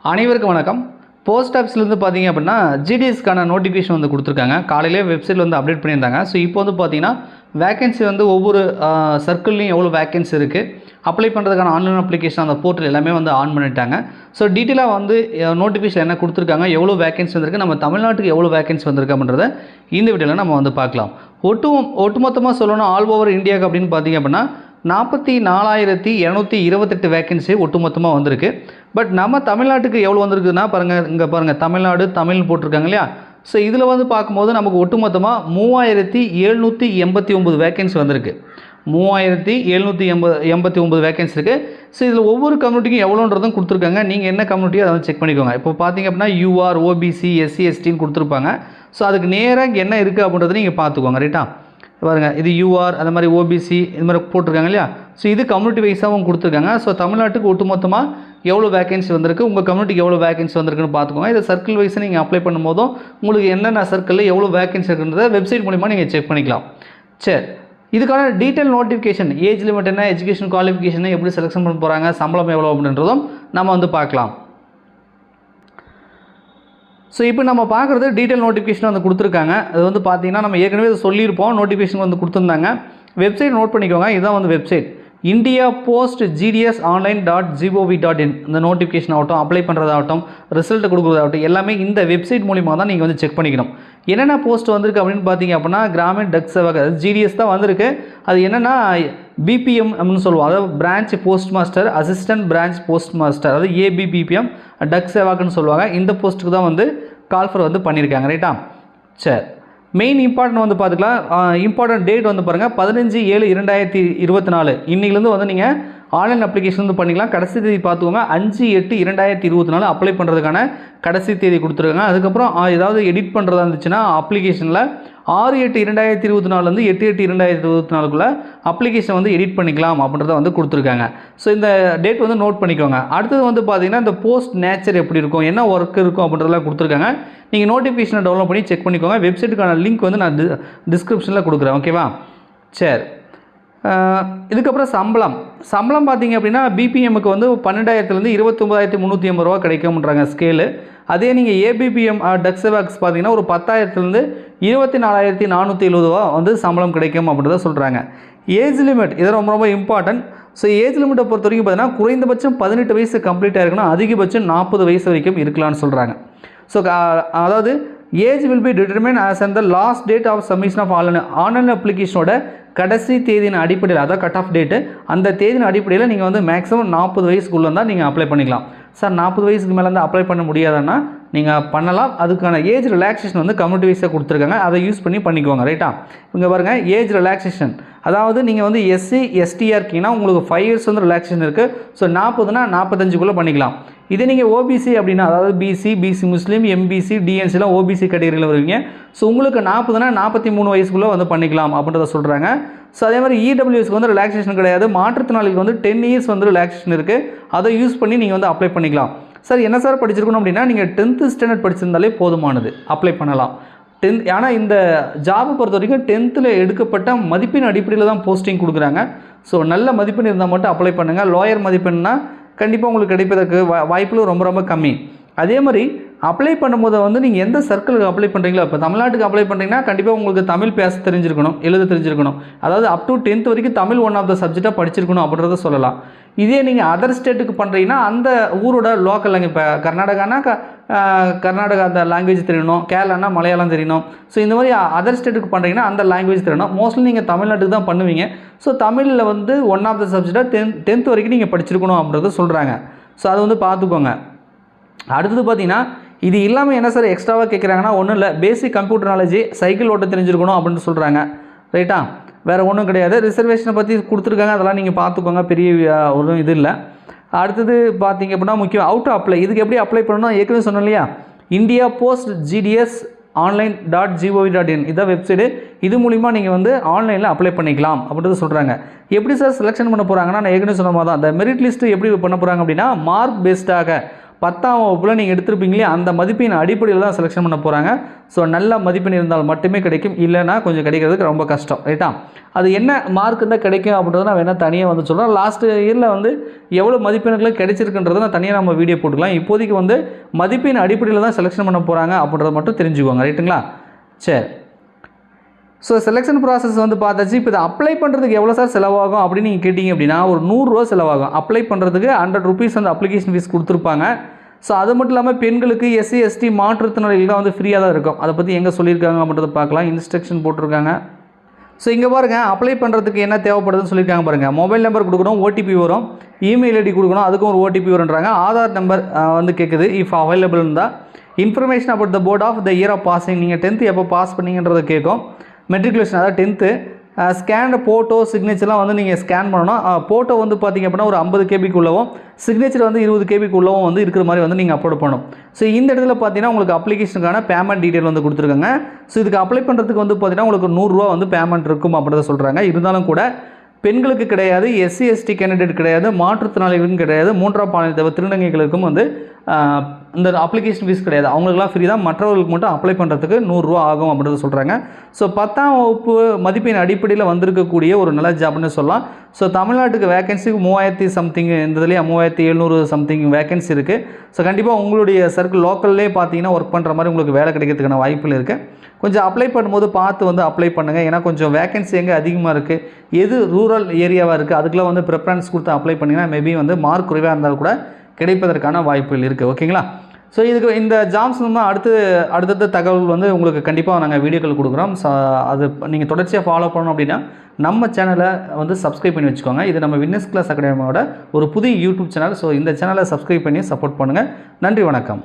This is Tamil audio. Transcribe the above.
அனைவருக்கும் வணக்கம். போஸ்ட் ஆஃபீஸ்லேருந்து பார்த்தீங்க அப்படின்னா ஜிடிஎஸ்க்கான நோட்டிஃபிகேஷன் வந்து கொடுத்துருக்காங்க. காலையிலே வெப்சைட்டில் வந்து அப்டேட் பண்ணியிருந்தாங்க. ஸோ இப்போ வந்து பார்த்தீங்கன்னா வேகன்சி வந்து ஒவ்வொரு சர்க்கிள்லையும் எவ்வளோ வேகன்சி இருக்குது, அப்ளை பண்ணுறதுக்கான ஆன்லைன் அப்ளிகேஷன் அந்த போர்ட்டல் எல்லாமே வந்து ஆன் பண்ணிட்டாங்க. ஸோ டீட்டெயிலாக வந்து நோட்டிஃபிகேஷன் என்ன கொடுத்துருக்காங்க, எவ்வளோ வேகன்சி வந்திருக்கு, நம்ம தமிழ்நாட்டுக்கு எவ்வளோ வேகன்சி வந்திருக்கு அப்படின்றத இந்த வீடியோவில் நம்ம வந்து பார்க்கலாம். ஒட்டுமொத்தமாக சொல்லணும் ஆல் ஓவர் இந்தியாவுக்கு அப்படின்னு பார்த்தீங்க அப்படின்னா 44,228 வேகன்சி ஒட்டுமொத்தமாக வந்திருக்கு. பட் நம்ம தமிழ்நாட்டுக்கு எவ்வளோ வந்திருக்குதுன்னா பாருங்கள், இங்கே பாருங்கள் தமிழ்நாடு தமிழ்னு போட்டிருக்காங்க இல்லையா. ஸோ இதில் வந்து பார்க்கும்போது நமக்கு ஒட்டுமொத்தமாக 3,789 வேகன்சி வந்திருக்கு. 3,789 வேகன்சி இருக்குது. ஸோ இதில் ஒவ்வொரு கம்யூனிட்டிக்கும் எவ்வளோன்றதும் கொடுத்துருக்காங்க. நீங்கள் என்ன கம்யூனிட்டியோ அதை வந்து செக் பண்ணிக்கோங்க. இப்போ பார்த்தீங்க அப்படின்னா யூஆர், ஓபிசி, எஸ்சி, எஸ்டின்னு கொடுத்துருப்பாங்க. ஸோ அதுக்கு நேராக என்ன இருக்குது அப்படின்றத நீங்கள் பார்த்துக்கோங்க. ரைட்டா பாருங்கள், இது யூஆர், அந்த மாதிரி ஓபிசி இது மாதிரி போட்டிருக்காங்க இல்லையா. ஸோ இது கம்யூனிட்டி வைஸாகவும் கொடுத்துருக்காங்க. ஸோ தமிழ்நாட்டுக்கு ஒட்டுமொத்தமாக எவ்வளோ வேகன்சி வந்திருக்கு, உங்கள் கம்யூனிட்டிக்கு எவ்வளோ வேகன்சி வந்திருக்குன்னு பார்த்துக்கோங்க. இதை சர்க்கிள் வைஸை நீங்கள் அப்ளை பண்ணும்போதும் உங்களுக்கு என்னென்ன சர்க்கிளில் எவ்வளோ வேகன்சி இருக்குன்றதை வெப்சைட் மூலிமா நீங்கள் செக் பண்ணிக்கலாம். சரி, இதுக்கான டீட்டெயில் நோட்டிஃபிகேஷன், ஏஜ் லிமிட் என்ன, எஜுகேஷன் குவாலிஃபிகேஷன் எப்படி செலெக்ஷன் பண்ண போகிறாங்க, சம்பளம் எவ்வளோ அப்படின்றதும் நம்ம வந்து பார்க்கலாம். ஸோ இப்போ நம்ம பார்க்குறது டீட்டெயில் நோட்டிஃபிகேஷன் வந்து கொடுத்துருக்காங்க. அது வந்து பார்த்தீங்கன்னா நம்ம ஏற்கனவே அதை சொல்லியிருப்போம், நோட்டிஃபிகேஷன் வந்து கொடுத்துருந்தாங்க. வெப்சைட் நோட் பண்ணிக்கோங்க. இதுதான் வந்து வெப்சைட் indiaPostGDSonline.gov.in. இந்த நோட்டிஃபிகேஷன் ஆகட்டும், அப்ளை பண்ணுறதாகட்டும், ரிசல்ட் கொடுக்குறதாகட்டும் எல்லாமே இந்த வெப்சைட் மூலிமா தான் நீங்கள் வந்து செக் பண்ணிக்கணும். என்னென்ன போஸ்ட் வந்திருக்கு அப்படின்னு பார்த்தீங்க அப்படின்னா கிராமின் டக் சேவக், ஜிடிஎஸ் தான் வந்திருக்கு. அது என்னென்னா பிபிஎம் அப்படின்னு சொல்லுவோம், அதாவது branch post master, assistant branch post master, அதாவது ஏபிபிபிஎம் டக் சேவாக்னு சொல்லுவாங்க. இந்த போஸ்ட்டுக்கு தான் வந்து கால்ஃபர் வந்து பண்ணியிருக்காங்க. ரைட்டா, சரி. மெயின் இம்பார்ட்டன்ட் வந்து பார்த்துக்கலாம். இம்பார்ட்டன்ட் டேட் வந்து பாருங்கள் 15/7/2024. இன்றைக்கிலேருந்து வந்து நீங்கள் ஆன்லைன் அப்ளிகேஷன் வந்து பண்ணிக்கலாம். கடைசி தேதி பார்த்துக்கோங்க 5/8/2024 அப்ளை பண்ணுறதுக்கான கடைசி தேதி கொடுத்துருக்காங்க. அதுக்கப்புறம் ஏதாவது எடிட் பண்ணுறதா இருந்துச்சுன்னா அப்ளிகேஷனில் 6/8/2024 8/8/2024 அப்ளிகேஷன் வந்து எடிட் பண்ணிக்கலாம் அப்படின்றத வந்து கொடுத்துருக்காங்க. ஸோ இந்த டேட் வந்து நோட் பண்ணிக்கோங்க. அடுத்தது வந்து பார்த்தீங்கன்னா இந்த போஸ்ட் நேச்சர் எப்படி இருக்கும், என்ன ஒர்க் இருக்கும் அப்படின்றதெல்லாம் கொடுத்துருக்காங்க. நீங்கள் நோட்டிஃபிகேஷனை டவுன்லோட் பண்ணி செக் பண்ணிக்கோங்க. வெப்சைட்டுக்கான லிங்க் வந்து நான் டிஸ்கிரிப்ஷனில் கொடுக்குறேன். ஓகேவா, சரி. இதுக்கப்புறம் சம்பளம் பார்த்தீங்க அப்படின்னா பிபிஎம்முக்கு வந்து 12,000லேருந்து 29,380 ரூபா கிடைக்கும்ன்றாங்க ஸ்கேலு. அதே நீங்கள் ஏபிபிஎம் டக் சேவாக்ஸ் பார்த்தீங்கன்னா ஒரு 10,000லேருந்து 24,470 ரூபா வந்து சம்பளம் கிடைக்கும் அப்படின்றத சொல்கிறாங்க. ஏஜ் லிமிட் இது ரொம்ப ரொம்ப இம்பார்ட்டன்ட். ஸோ ஏஜ் லிமிட்டை பொறுத்த வரைக்கும் பார்த்தீங்கன்னா குறைந்தபட்சம் 18 வயசு கம்ப்ளீட் ஆகிருக்கணும், அதிகபட்சம் 40 வயசு வரைக்கும் இருக்கலாம்னு சொல்கிறாங்க. ஸோ அதாவது age will be determined as and the last date of submission of online அப்ளிகேஷனோட கடைசி தேதியின் அடிப்படையில், அதாவது கட் ஆஃப் டேட்டு, அந்த தேதியின் அடிப்படையில் நீங்கள் வந்து மேக்ஸிமம் 40 வயசுக்குள்ளே தான் நீங்கள் அப்ளை பண்ணிக்கலாம். சார் 40 வயசுக்கு மேலே வந்து அப்ளை பண்ண முடியாதுன்னா நீங்கள் பண்ணலாம். அதுக்கான ஏஜ் ரிலாக்ஸேஷன் வந்து கம்யூனிட்டி வைஸாக கொடுத்துருக்காங்க, அதை யூஸ் பண்ணிக்கோங்க. ரைட்டா, இங்கே பாருங்கள் ஏஜ் ரிலாக்ஸேஷன், அதாவது நீங்கள் வந்து எஸ்சி எஸ்டியாக இருக்கீங்கன்னா உங்களுக்கு 5 இயர்ஸ் வந்து ரிலாக்ஸேஷன் இருக்குது. ஸோ 40னா 45க்குள்ளே பண்ணிக்கலாம். இதே நீங்கள் ஓபிசி அப்படின்னா, அதாவது பிசி முஸ்லீம், எம்பிசி, டிஎன்சிலாம் ஓபிசி கேட்டகரியில் வருவீங்க. ஸோ உங்களுக்கு 40னா 43 வயசுக்குள்ளே வந்து பண்ணிக்கலாம் அப்படின்றத சொல்கிறாங்க. ஸோ அதே மாதிரி இடபிள்யூஎஸ்க்கு வந்து ரிலாக்ஸேஷன் கிடையாது. மாற்றுத்திறனாளிக்கு வந்து 10 இயர்ஸ் வந்து ரிலாக்ஸேஷன் இருக்குது, அதை யூஸ் பண்ணி நீங்கள் வந்து அப்ளை பண்ணிக்கலாம். சார் என்ன சார் படிச்சிருக்கணும் அப்படின்னா நீங்கள் 10th ஸ்டாண்டர்ட் படிச்சிருந்தாலே போதுமானது, அப்ளை பண்ணலாம். ஆனால் இந்த ஜாபை பொறுத்த வரைக்கும் 10th எடுக்கப்பட்ட மதிப்பெண் அடிப்படையில் தான் போஸ்டிங் கொடுக்குறாங்க. ஸோ நல்ல மதிப்பெண் இருந்தால் மட்டும் அப்ளை பண்ணுங்கள். லோயர் மதிப்பெண்னா கண்டிப்பாக உங்களுக்கு கிடைப்பதற்கு வாய்ப்புகள் ரொம்ப ரொம்ப கம்மி. அதே மாதிரி அப்ளை பண்ணும்போது வந்து நீங்கள் எந்த சர்க்கிளுக்கு அப்ளை பண்ணுறீங்களோ, இப்போ தமிழ்நாட்டுக்கு அப்ளை பண்ணுறீங்கன்னா கண்டிப்பாக உங்களுக்கு தமிழ் பேச தெரிஞ்சிருக்கணும், எழுத தெரிஞ்சிருக்கணும். அதாவது அப் டு 10th வரைக்கும் தமிழ் ஒன் ஆஃப் த சப்ஜெக்டாக படிச்சிருக்கணும் அப்படின்றத சொல்லலாம். இதே நீங்கள் அதர் ஸ்டேட்டுக்கு பண்ணுறீங்கன்னா அந்த ஊரோட லோக்கல் லாங்குவேஜ், இப்போ கர்நாடகானா கர்நாடகா அந்த லாங்குவேஜ் தெரியணும், கேரளானா மலையாளம் தெரியணும். ஸோ இந்த மாதிரி அதர் ஸ்டேட்டுக்கு பண்ணுறீங்கன்னா அந்த லாங்குவேஜ் தெரியணும். மோஸ்ட்லி நீங்கள் தமிழ்நாட்டுக்கு தான் பண்ணுவீங்க. ஸோ தமிழில் வந்து ஒன் ஆஃப் த சப்ஜெக்டாக 10th வரைக்கும் நீங்கள் படிச்சிருக்கணும் அப்படின்றத சொல்கிறாங்க. ஸோ அதை வந்து பார்த்துக்கோங்க. அடுத்தது பார்த்தீங்கன்னா இது இல்லாமல் என்ன சார் எக்ஸ்ட்ராவாக கேட்குறாங்கன்னா ஒன்றும் இல்லை, பேசிக் கம்ப்யூட்டர் நாலேஜ், சைக்கிள் ஓட்ட தெரிஞ்சிருக்கணும் அப்படின்னு சொல்கிறாங்க. ரைட்டா, வேறு ஒன்றும் கிடையாது. ரிசர்வேஷனை பற்றி கொடுத்துருக்காங்க, அதெல்லாம் நீங்கள் பார்த்துக்கோங்க, பெரிய ஒரு இது இல்லை. அடுத்தது பார்த்தீங்க அப்படின்னா முக்கியம் அவுட் அப்ளை. இதுக்கு எப்படி அப்ளை பண்ணணும் ஏற்கனவே சொன்னோம் இல்லையா, indiaPostGDSonline.gov.in இதான் வெப்சைட்டு. இது மூலிமா நீங்கள் வந்து ஆன்லைனில் அப்ளை பண்ணிக்கலாம் அப்படின்றது சொல்கிறாங்க. எப்படி சார் செலெக்ஷன் பண்ண போகிறாங்கன்னா நான் ஏற்கனவே சொன்ன மாதிரி தான், அந்த மெரிட் லிஸ்ட்டு எப்படி பண்ண போகிறாங்க அப்படின்னா மார்க் 10ஆம் வகுப்பில் நீங்கள் எடுத்திருப்பீங்களே அந்த மதிப்பெண் அடிப்படையில் தான் செலெக்ஷன் பண்ண போகிறாங்க. ஸோ நல்ல மதிப்பெண் இருந்தால் மட்டுமே கிடைக்கும், இல்லைனா கொஞ்சம் கிடைக்கிறதுக்கு ரொம்ப கஷ்டம். ரைட்டா? அது என்ன மார்க் இருந்தால் கிடைக்கும் அப்படின்றத நான் வேணால் தனியாக வந்து சொல்கிறேன். லாஸ்ட் இயரில் வந்து எவ்வளோ மதிப்பெண்கள் கிடைச்சிருக்குன்றதை நான் தனியாக நம்ம வீடியோ போட்டுக்கலாம். இப்போதைக்கு வந்து மதிப்பெண் அடிப்படையில் தான் செலெக்ஷன் பண்ண போகிறாங்க அப்படின்றத மட்டும் தெரிஞ்சுக்கோங்க. ரைட்டுங்களா? சரி. ஸோ செலெக்ஷன் ப்ராசஸ் வந்து பார்த்தாச்சு. இப்போ இதை அப்ளை பண்ணுறதுக்கு எவ்வளோ சார் செலவாகும் அப்படின்னு நீங்கள் கேட்டிங்க அப்படின்னா ஒரு ரூ. 100 செலவாகும். அப்ளை பண்ணுறதுக்கு ₹100 வந்து அப்ளிகேஷன் ஃபீஸ் கொடுத்துருப்பாங்க. ஸோ அது மட்டும் இல்லாமல் பெண்களுக்கு எஸ்சி எஸ்டி மாற்றுத்திறனாளிகள் தான் வந்து ஃப்ரீயாக தான் இருக்கும். அதை பற்றி எங்கே சொல்லியிருக்காங்க அப்படின்றத பார்க்கலாம். இன்ஸ்ட்ரக்ஷன் போட்டிருக்காங்க. ஸோ இங்கே பாருங்கள், அப்ளை பண்ணுறதுக்கு என்ன தேவைப்படுதுன்னு சொல்லியிருக்காங்க பாருங்கள். மொபைல் நம்பர் கொடுக்கணும், ஓடிபி வரும், இமெயில் ஐடி கொடுக்கணும், அதுக்கும் ஒரு ஓடிபி வரும்ன்றாங்க. ஆதார் நம்பர் வந்து கேட்குது இஃப் அவைலபிள் இருந்தால். Information about the board of the year of passing, நீங்கள் 10th எப்போ பாஸ் பண்ணீங்கன்றதை கேட்கும். மெட்ரிகுலேஷன் அதாவது 10th. ஸ்கேன் ஃபோட்டோ சிக்னேச்சர்லாம் வந்து நீங்கள் ஸ்கேன் பண்ணணும். ஃபோட்டோ வந்து பார்த்திங்க அப்படின்னா ஒரு 50 கேபிக்குள்ளவும், சிக்னேச்சர் வந்து 20 கேபிக்குள்ளவும் வந்து இருக்கிற மாதிரி வந்து நீங்கள் அப்லோட் பண்ணணும். ஸோ இந்த இடத்துல பார்த்தீங்கன்னா உங்களுக்கு அப்ளிகேஷனுக்கான பேமெண்ட் டீட்டெயில் வந்து கொடுத்துருக்காங்க. ஸோ இதுக்கு அப்ளை பண்ணுறதுக்கு வந்து பார்த்தீங்கன்னா உங்களுக்கு ₹100 வந்து பேமெண்ட் இருக்கும் அப்படின்றத சொல்கிறாங்க. இருந்தாலும் கூட பெண்களுக்கு கிடையாது, எஸ்சி எஸ்டி கேண்டிடேட் கிடையாது, மாற்றுத்திறனாளிகளுக்கும் கிடையாது, 3ஆம் பாலினத்தவர் திருநங்கைகளுக்கும் வந்து இந்த அப்ளிகேஷன் ஃபீஸ் கிடையாது. அவங்களுக்குலாம் ஃப்ரீ தான். மற்றவர்களுக்கு மட்டும் அப்ளை பண்ணுறதுக்கு ₹100 ஆகும் அப்படின்றத சொல்கிறாங்க. ஸோ 10ஆம் வகுப்பு மதிப்பெண் அடிப்படையில் வந்திருக்கக்கூடிய ஒரு நல்ல ஜாப்னு சொல்லலாம். ஸோ தமிழ்நாட்டுக்கு வேகன்சி 3000 சம்திங், இந்த இதுலேயே 3700 சம்திங் வேகன்சி இருக்குது. ஸோ கண்டிப்பாக உங்களுடைய சர்க்கிள் லோக்கல்லே பார்த்தீங்கன்னா ஒர்க் பண்ணுற மாதிரி உங்களுக்கு வேலை கிடைக்கிறதுக்கான வாய்ப்புகள் இருக்குது. கொஞ்சம் அப்ளை பண்ணும்போது பார்த்து வந்து அப்ளை பண்ணுங்கள். ஏன்னா கொஞ்சம் வேகன்சி எங்கே அதிகமாக இருக்குது, எது ரூரல் ஏரியாவாக இருக்குது, அதுக்கெலாம் வந்து ப்ரிஃபரன்ஸ் கொடுத்து அப்ளை பண்ணிங்கன்னா மேபி வந்து மார்க் குறைவாக இருந்தால் கூட கிடைப்பதற்கான வாய்ப்புகள் இருக்குது. ஓகேங்களா? ஸோ இதுக்கு இந்த ஜாப்ஸ் நம்ம அடுத்தடுத்த தகவல் வந்து உங்களுக்கு கண்டிப்பாக நாங்கள் வீடியோக்கள் கொடுக்குறோம். ஸோ அது நீங்கள் தொடர்ச்சியாக ஃபாலோ பண்ணணும் அப்படின்னா நம்ம சேனலை வந்து சப்ஸ்கிரைப் பண்ணி வச்சுக்கோங்க. இது நம்ம வின்னர்ஸ் கிளாஸ் அகாடமியோட ஒரு புதிய யூடியூப் சேனல். ஸோ இந்த சேனலை சப்ஸ்கிரைப் பண்ணி சப்போர்ட் பண்ணுங்கள். நன்றி, வணக்கம்.